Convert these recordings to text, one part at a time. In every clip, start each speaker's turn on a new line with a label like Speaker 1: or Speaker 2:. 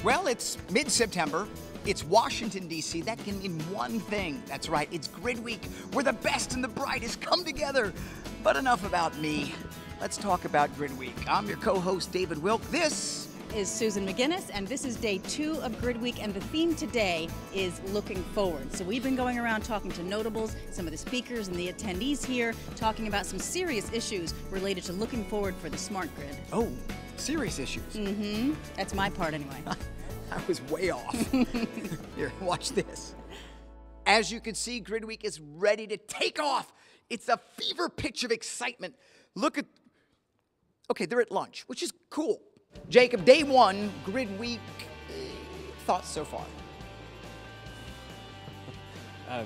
Speaker 1: Well, it's mid-September. It's Washington, D.C. That can mean one thing. That's right, it's GridWeek, where the best and the brightest come together. But enough about me. Let's talk about GridWeek. I'm your co-host, David Wilk. This
Speaker 2: is Susan McGinnis, and this is day 2 of GridWeek, and the theme today is looking forward. So we've been going around talking to notables, some of the speakers and the attendees here, talking about some serious issues related to looking forward for the smart grid.
Speaker 1: Oh, serious issues.
Speaker 2: Mm-hmm. That's my part anyway.
Speaker 1: I was way off. Here, watch this. As you can see, GridWeek is ready to take off. It's a fever pitch of excitement. Look at, okay, they're at lunch, which is cool. Jacob, day 1, GridWeek, thoughts so far?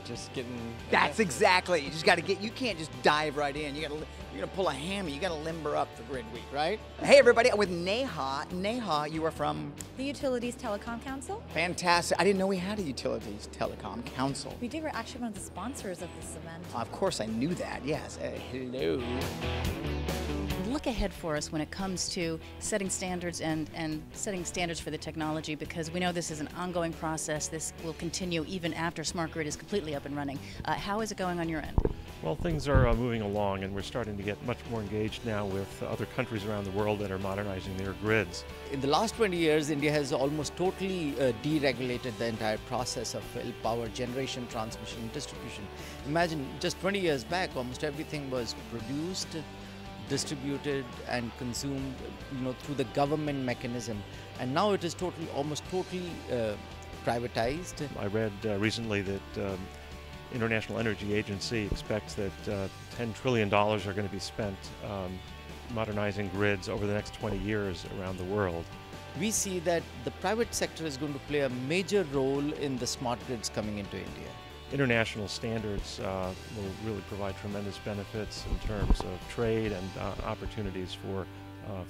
Speaker 3: Just getting...
Speaker 1: That's exactly. You just got to get, you can't just dive right in. You're going to pull a hammy. You got to limber up for GridWeek, right? Hey, everybody, I'm with Neha. Neha, you are from?
Speaker 4: The Utilities Telecom Council.
Speaker 1: Fantastic. I didn't know we had a Utilities Telecom Council.
Speaker 4: We do. We're actually one of the sponsors of this event.
Speaker 1: Of course, I knew that. Yes. Hello.
Speaker 2: Look ahead for us when it comes to setting standards and setting standards for the technology, because we know this is an ongoing process. This will continue even after Smart Grid is completely up and running. How is it going on your end?
Speaker 5: Well, things are moving along, and we're starting to get much more engaged now with other countries around the world that are modernizing their grids.
Speaker 3: In the last 20 years, India has almost totally deregulated the entire process of power generation, transmission, and distribution. Imagine just 20 years back, almost everything was produced, distributed and consumed, through the government mechanism, and now it is almost totally privatized.
Speaker 5: I read recently that International Energy Agency expects that $10 trillion are going to be spent modernizing grids over the next 20 years around the world.
Speaker 3: We see that the private sector is going to play a major role in the smart grids coming into India.
Speaker 5: International standards will really provide tremendous benefits in terms of trade and opportunities for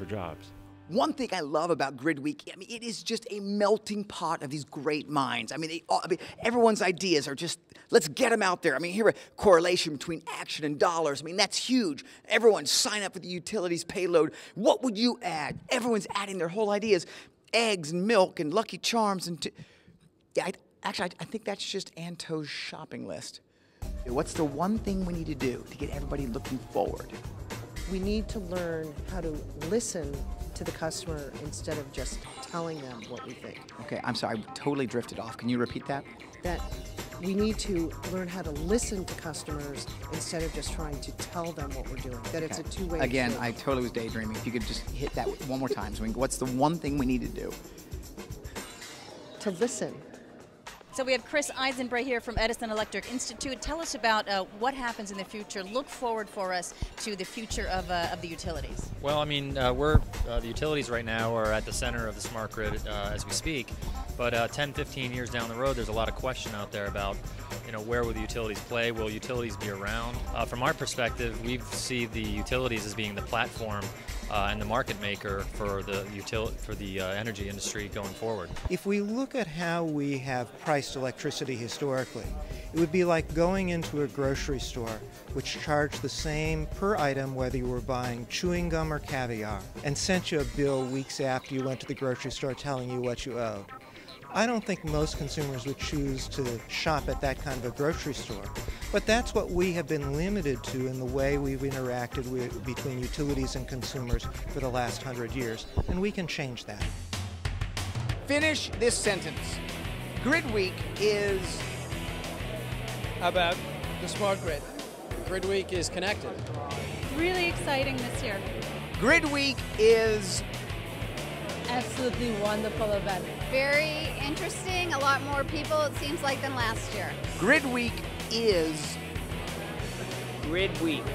Speaker 5: jobs.
Speaker 1: One thing I love about GridWeek, it is just a melting pot of these great minds. Everyone's ideas are just, let's get them out there. Here a correlation between action and dollars. That's huge. Everyone sign up for the utilities payload. What would you add? Everyone's adding their whole ideas. Eggs and milk and Lucky Charms and... Actually, I think that's just Anto's shopping list. What's the one thing we need to do to get everybody looking forward?
Speaker 6: We need to learn how to listen to the customer instead of just telling them what we think.
Speaker 1: Okay, I'm sorry, I totally drifted off. Can you repeat that?
Speaker 6: That we need to learn how to listen to customers instead of just trying to tell them what we're doing. That it's a two-way
Speaker 1: Again,
Speaker 6: street.
Speaker 1: I totally was daydreaming. If you could just hit that one more time. What's the one thing we need to do?
Speaker 6: To listen.
Speaker 2: So we have Chris Eisenbray here from Edison Electric Institute. Tell us about what happens in the future. Look forward for us to the future of the utilities.
Speaker 7: Well, the utilities right now are at the center of the smart grid as we speak. But 10, 15 years down the road, there's a lot of question out there about, where will the utilities play? Will utilities be around? From our perspective, we see the utilities as being the platform and the market maker for the energy industry going forward.
Speaker 8: If we look at how we have priced electricity historically, it would be like going into a grocery store which charged the same per item whether you were buying chewing gum or caviar, and sent you a bill weeks after you went to the grocery store telling you what you owed. I don't think most consumers would choose to shop at that kind of a grocery store. But that's what we have been limited to in the way we've interacted between utilities and consumers for the last 100 years, and we can change that.
Speaker 1: Finish this sentence. GridWeek is...
Speaker 9: about the smart grid. GridWeek is connected.
Speaker 4: Really exciting this year.
Speaker 1: GridWeek is...
Speaker 4: Absolutely wonderful event.
Speaker 10: Very interesting. A lot more people, it seems like, than last year.
Speaker 1: GridWeek is...
Speaker 9: GridWeek.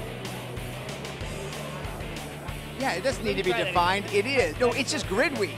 Speaker 1: Yeah, it doesn't need to be defined. It is. No, it's just GridWeek.